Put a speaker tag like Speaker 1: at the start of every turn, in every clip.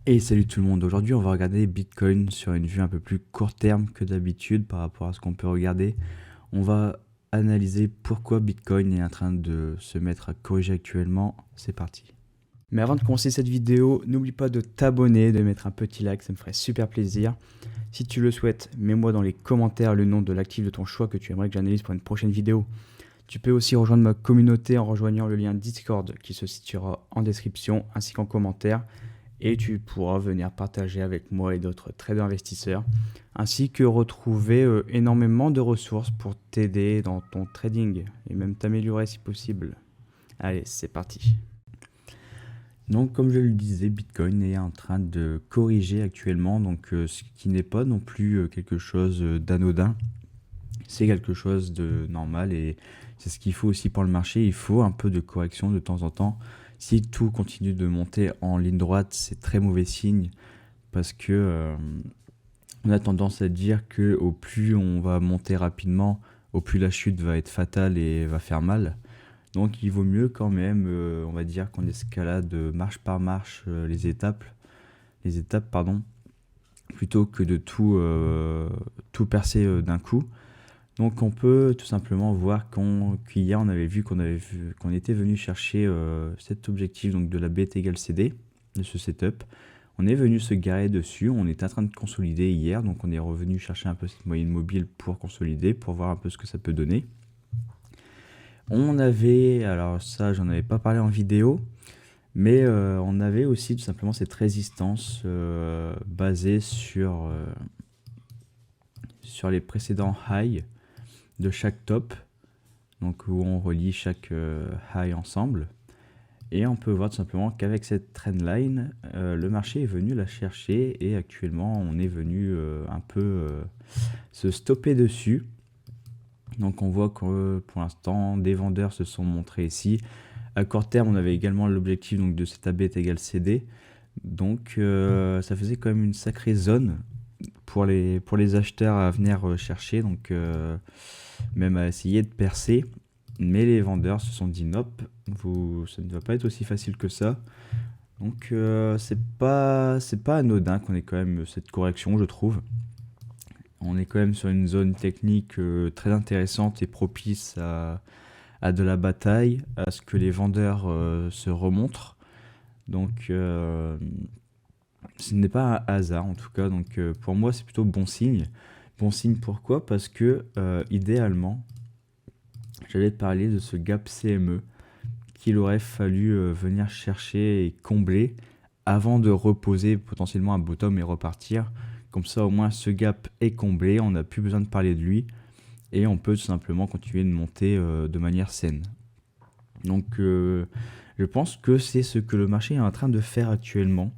Speaker 1: Et salut tout le monde, aujourd'hui on va regarder Bitcoin sur une vue un peu plus court terme que d'habitude par rapport à ce qu'on peut regarder. On va analyser pourquoi Bitcoin est en train de se mettre à corriger actuellement. C'est parti. Mais avant de commencer cette vidéo, n'oublie pas de t'abonner, de mettre un petit like, ça me ferait super plaisir. Si tu le souhaites, mets-moi dans les commentaires le nom de l'actif de ton choix que tu aimerais que j'analyse pour une prochaine vidéo. Tu peux aussi rejoindre ma communauté en rejoignant le lien Discord qui se situera en description ainsi qu'en commentaire. Et tu pourras venir partager avec moi et d'autres traders investisseurs, ainsi que retrouver énormément de ressources pour t'aider dans ton trading et même t'améliorer si possible. Allez, c'est parti. Donc comme je le disais, Bitcoin est en train de corriger actuellement, donc ce qui n'est pas non plus quelque chose d'anodin, c'est quelque chose de normal et c'est ce qu'il faut aussi pour le marché. Il faut un peu de correction de temps en temps. Si tout continue de monter en ligne droite, c'est très mauvais signe parce que on a tendance à dire que au plus on va monter rapidement, au plus la chute va être fatale et va faire mal. Donc il vaut mieux quand même, on va dire qu'on escalade marche par marche les étapes pardon, plutôt que de tout percer d'un coup. Donc on peut tout simplement voir qu'hier on avait vu qu'on était venu chercher cet objectif donc de la BT égale CD, de ce setup. On est venu se garer dessus, on est en train de consolider hier, donc on est revenu chercher un peu cette moyenne mobile pour consolider, pour voir un peu ce que ça peut donner. On avait, alors ça j'en avais pas parlé en vidéo, mais on avait aussi tout simplement cette résistance basée sur les précédents highs de chaque top, donc où on relie chaque high ensemble. Et on peut voir tout simplement qu'avec cette trendline, le marché est venu la chercher et actuellement on est venu un peu se stopper dessus. Donc on voit que pour l'instant des vendeurs se sont montrés ici. À court terme on avait également l'objectif donc de cet AB est égal CD. Donc ça faisait quand même une sacrée zone pour les acheteurs à venir chercher. Donc même à essayer de percer. Mais les vendeurs se sont dit nope, ça ne va pas être aussi facile que ça. Donc c'est pas anodin qu'on ait quand même cette correction, je trouve. On est quand même sur une zone technique très intéressante et propice à de la bataille, à ce que les vendeurs se remontrent. Donc ce n'est pas un hasard en tout cas. Donc pour moi c'est plutôt bon signe. Bon signe pourquoi? Parce que idéalement, j'allais te parler de ce gap CME qu'il aurait fallu venir chercher et combler avant de reposer potentiellement un bottom et repartir. Comme ça, au moins, ce gap est comblé, on n'a plus besoin de parler de lui et on peut tout simplement continuer de monter de manière saine. Donc, je pense que c'est ce que le marché est en train de faire actuellement.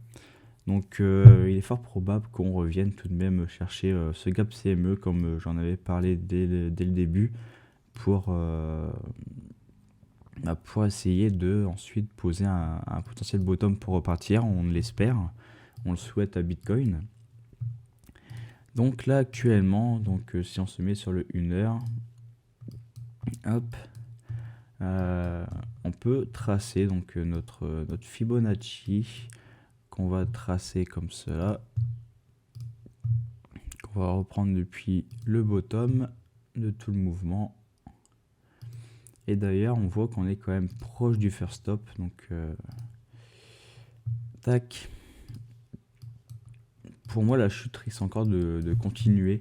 Speaker 1: Donc, il est fort probable qu'on revienne tout de même chercher ce gap CME comme j'en avais parlé dès le début pour essayer de ensuite poser un potentiel bottom pour repartir. On l'espère, on le souhaite à Bitcoin. Donc là actuellement, si on se met sur le 1 heure, hop, on peut tracer donc notre Fibonacci qu'on va tracer comme cela, qu'on va reprendre depuis le bottom de tout le mouvement. Et d'ailleurs, on voit qu'on est quand même proche du first stop. Donc, tac. Pour moi, la chute risque encore de continuer.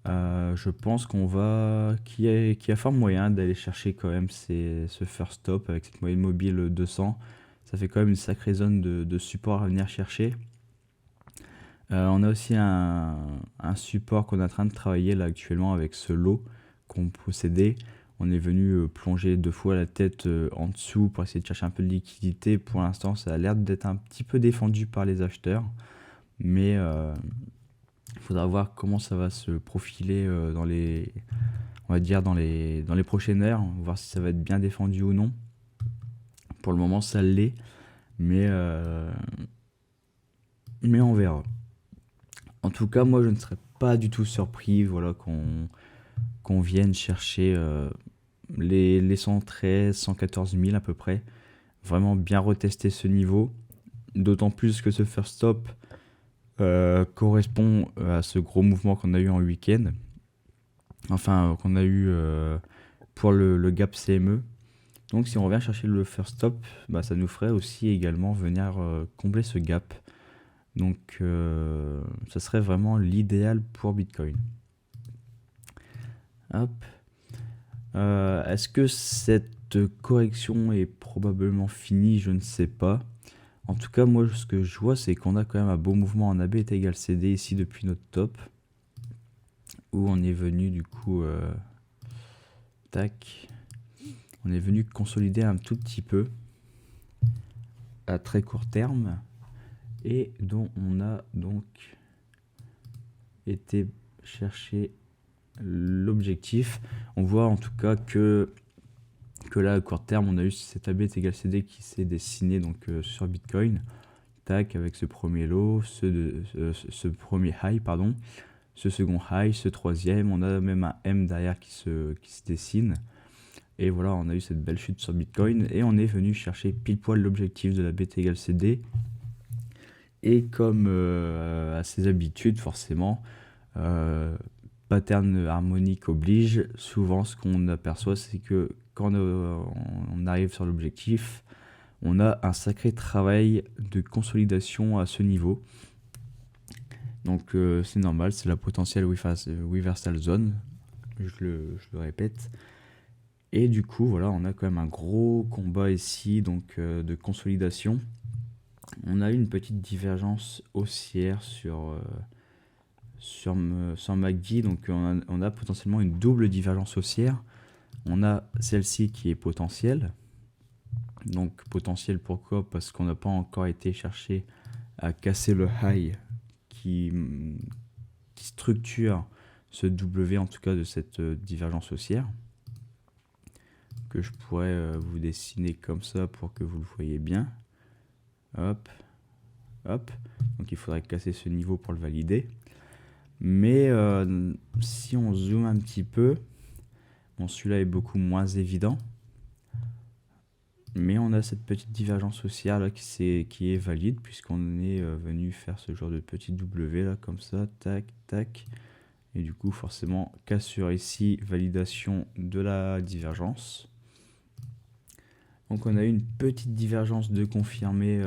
Speaker 1: Je pense qu'il y a fort moyen d'aller chercher quand même ce first stop avec cette moyenne mobile 200. Ça fait quand même une sacrée zone de support à venir chercher. On a aussi un support qu'on est en train de travailler là actuellement avec ce lot qu'on possédait. On est venu plonger 2 fois la tête en dessous pour essayer de chercher un peu de liquidité. Pour l'instant, ça a l'air d'être un petit peu défendu par les acheteurs. Mais il faudra voir comment ça va se profiler on va dire dans les prochaines heures. Voir si ça va être bien défendu ou non. Pour le moment, ça l'est. Mais on verra. En tout cas, moi, je ne serais pas du tout surpris voilà, qu'on vienne chercher les 113, 114 000 à peu près. Vraiment bien retester ce niveau. D'autant plus que ce first stop correspond à ce gros mouvement qu'on a eu en week-end, enfin qu'on a eu pour le gap CME. Donc si on revient chercher le first stop, bah, ça nous ferait aussi également venir combler ce gap. Donc ça serait vraiment l'idéal pour Bitcoin. Hop. Est-ce que cette correction est probablement finie? Je ne sais pas. En tout cas, moi, ce que je vois, c'est qu'on a quand même un beau mouvement en AB est égal CD ici depuis notre top, où on est venu du coup, tac, on est venu consolider un tout petit peu à très court terme, et dont on a donc été chercher l'objectif. On voit en tout cas que là à court terme on a eu cet AB est égal CD qui s'est dessiné donc sur Bitcoin, tac, avec ce premier low, ce premier high pardon, ce second high, ce troisième, on a même un M derrière qui se dessine, et voilà, on a eu cette belle chute sur Bitcoin et on est venu chercher pile poil l'objectif de la BT égale CD. Et comme à ses habitudes forcément, pattern harmonique oblige, souvent ce qu'on aperçoit c'est que quand on arrive sur l'objectif, on a un sacré travail de consolidation à ce niveau. Donc c'est normal, c'est la potentielle reversal zone, je le répète. Et du coup voilà, on a quand même un gros combat ici donc de consolidation. On a eu une petite divergence haussière sur MACD, donc on a potentiellement une double divergence haussière. On a celle-ci qui est potentielle. Donc potentielle pourquoi? Parce qu'on n'a pas encore été chercher à casser le high qui structure ce W, en tout cas de cette divergence haussière, que je pourrais vous dessiner comme ça pour que vous le voyez bien. Hop, hop. Donc il faudrait casser ce niveau pour le valider. Mais si on zoome un petit peu, bon, celui-là est beaucoup moins évident. Mais on a cette petite divergence haussière là qui est valide, puisqu'on est venu faire ce genre de petit W là, comme ça, tac, tac. Et du coup, forcément, cassure ici, validation de la divergence. Donc on a eu une petite divergence de confirmé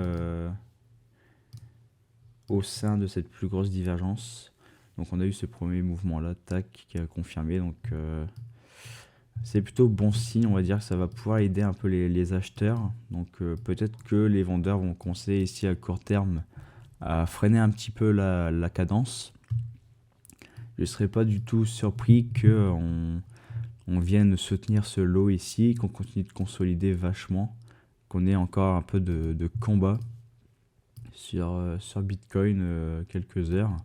Speaker 1: au sein de cette plus grosse divergence. Donc on a eu ce premier mouvement là, tac, qui a confirmé. Donc c'est plutôt bon signe, on va dire que ça va pouvoir aider un peu les acheteurs. Donc peut-être que les vendeurs vont conseiller ici à court terme à freiner un petit peu la cadence. Je ne serais pas du tout surpris qu'on vienne soutenir ce low ici, qu'on continue de consolider vachement, qu'on ait encore un peu de combat sur Bitcoin quelques heures.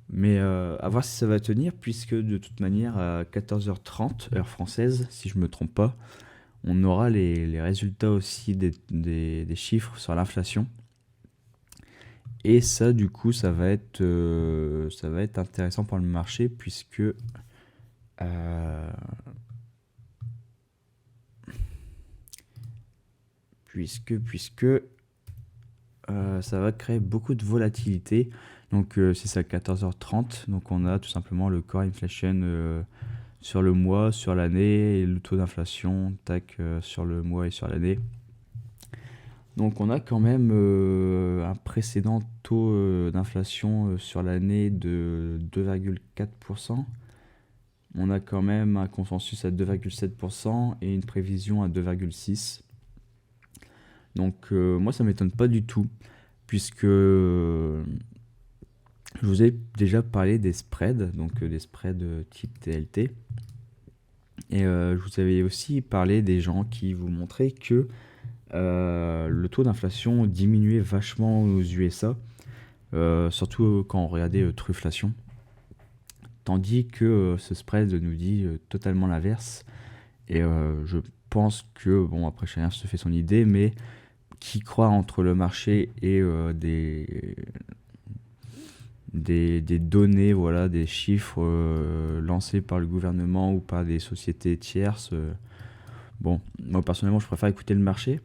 Speaker 1: Mais à voir si ça va tenir, puisque de toute manière à 14h30 heure française, si je me trompe pas, on aura les résultats aussi des chiffres sur l'inflation. Et ça du coup ça va être intéressant pour le marché, puisque ça va créer beaucoup de volatilité. Donc si c'est à 14h30, donc on a tout simplement le core inflation sur le mois, sur l'année, et le taux d'inflation tac sur le mois et sur l'année. Donc on a quand même un précédent taux d'inflation sur l'année de 2,4%. On a quand même un consensus à 2,7% et une prévision à 2,6%. Donc moi ça m'étonne pas du tout, puisque je vous ai déjà parlé des spreads, donc des spreads type TLT. Et je vous avais aussi parlé des gens qui vous montraient que le taux d'inflation diminuait vachement aux USA, surtout quand on regardait Trufflation. Tandis que ce spread nous dit totalement l'inverse. Et je pense que, bon, après chacun se fait son idée, mais qui croit entre le marché et des données, voilà, des chiffres lancés par le gouvernement ou par des sociétés tierces. Bon, moi personnellement, je préfère écouter le marché.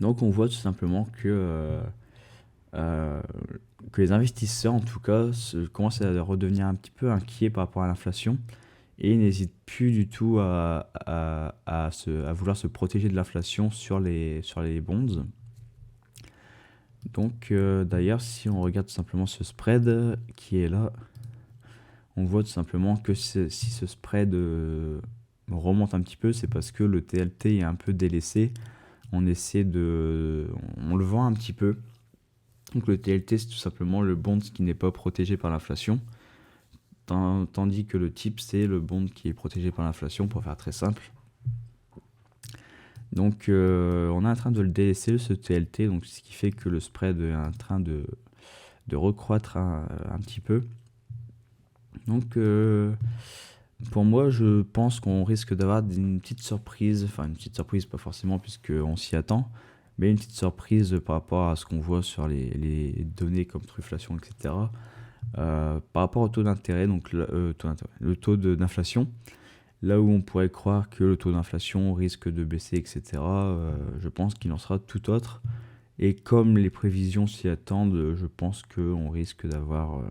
Speaker 1: Donc on voit tout simplement euh, que les investisseurs, en tout cas, commencent à redevenir un petit peu inquiets par rapport à l'inflation et n'hésitent plus du tout à vouloir se protéger de l'inflation sur les bonds. Donc d'ailleurs, si on regarde tout simplement ce spread qui est là, on voit tout simplement que si ce spread remonte un petit peu, c'est parce que le TLT est un peu délaissé. On le vend un petit peu. Donc le TLT, c'est tout simplement le bond qui n'est pas protégé par l'inflation, tandis que le TIP, c'est le bond qui est protégé par l'inflation, pour faire très simple. Donc on est en train de le délaisser, ce TLT, donc ce qui fait que le spread est en train de recroître un petit peu. Donc pour moi, je pense qu'on risque d'avoir une petite surprise, enfin une petite surprise, pas forcément puisqu'on s'y attend, mais une petite surprise par rapport à ce qu'on voit sur les données comme trufflation, etc. Par rapport au taux d'intérêt, donc le taux d'inflation, là où on pourrait croire que le taux d'inflation risque de baisser, etc., je pense qu'il en sera tout autre. Et comme les prévisions s'y attendent, je pense qu'on risque d'avoir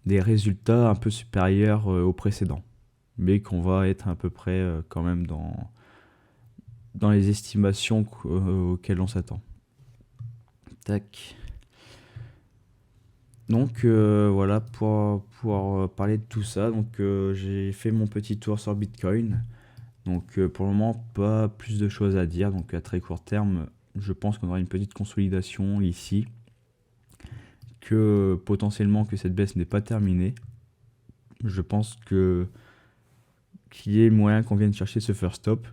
Speaker 1: des résultats un peu supérieurs aux précédents, mais qu'on va être à peu près quand même dans les estimations auxquelles on s'attend. Tac. Donc voilà pour parler de tout ça. Donc j'ai fait mon petit tour sur Bitcoin. Donc pour le moment, pas plus de choses à dire. Donc à très court terme, je pense qu'on aura une petite consolidation ici, que potentiellement que cette baisse n'est pas terminée. Je pense qu'il y ait moyen qu'on vienne chercher ce first stop,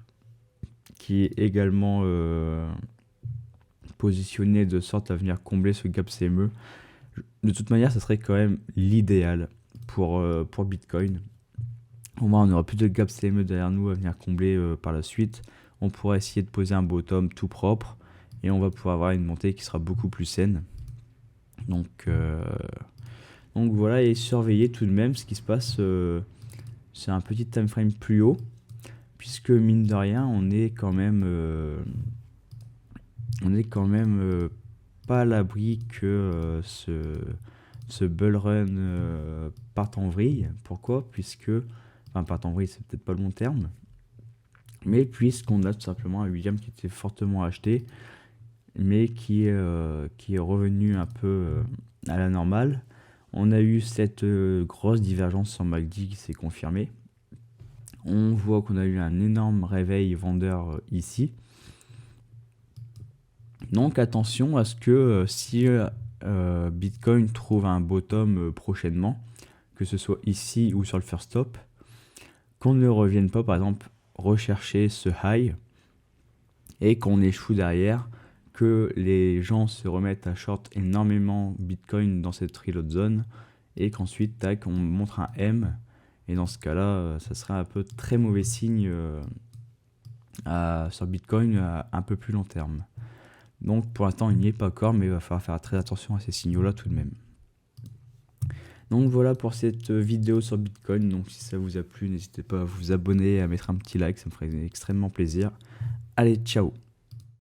Speaker 1: qui est également positionné de sorte à venir combler ce gap CME. De toute manière, ça serait quand même l'idéal pour Bitcoin. Au moins, on n'aura plus de gap CME derrière nous à venir combler par la suite. On pourra essayer de poser un bottom tout propre et on va pouvoir avoir une montée qui sera beaucoup plus saine. Donc voilà, et surveiller tout de même ce qui se passe. C'est un petit time frame plus haut, puisque mine de rien, on est quand même pas à l'abri que ce bull run parte en vrille. Pourquoi? Parte en vrille, c'est peut-être pas le bon terme, mais puisqu'on a tout simplement un William qui était fortement acheté, mais qui est revenu un peu à la normale. On a eu cette grosse divergence sur MACD qui s'est confirmée. On voit qu'on a eu un énorme réveil vendeur ici. Donc attention à ce que si Bitcoin trouve un bottom prochainement, que ce soit ici ou sur le first stop, qu'on ne revienne pas par exemple rechercher ce high et qu'on échoue derrière, que les gens se remettent à short énormément Bitcoin dans cette reload zone et qu'ensuite tac, on montre un M, et dans ce cas-là ça serait un peu très mauvais signe sur Bitcoin à un peu plus long terme. Donc pour l'instant il n'y est pas encore, mais il va falloir faire très attention à ces signaux là tout de même. Donc voilà pour cette vidéo sur Bitcoin. Donc si ça vous a plu, n'hésitez pas à vous abonner, à mettre un petit like, ça me ferait extrêmement plaisir. Allez, ciao!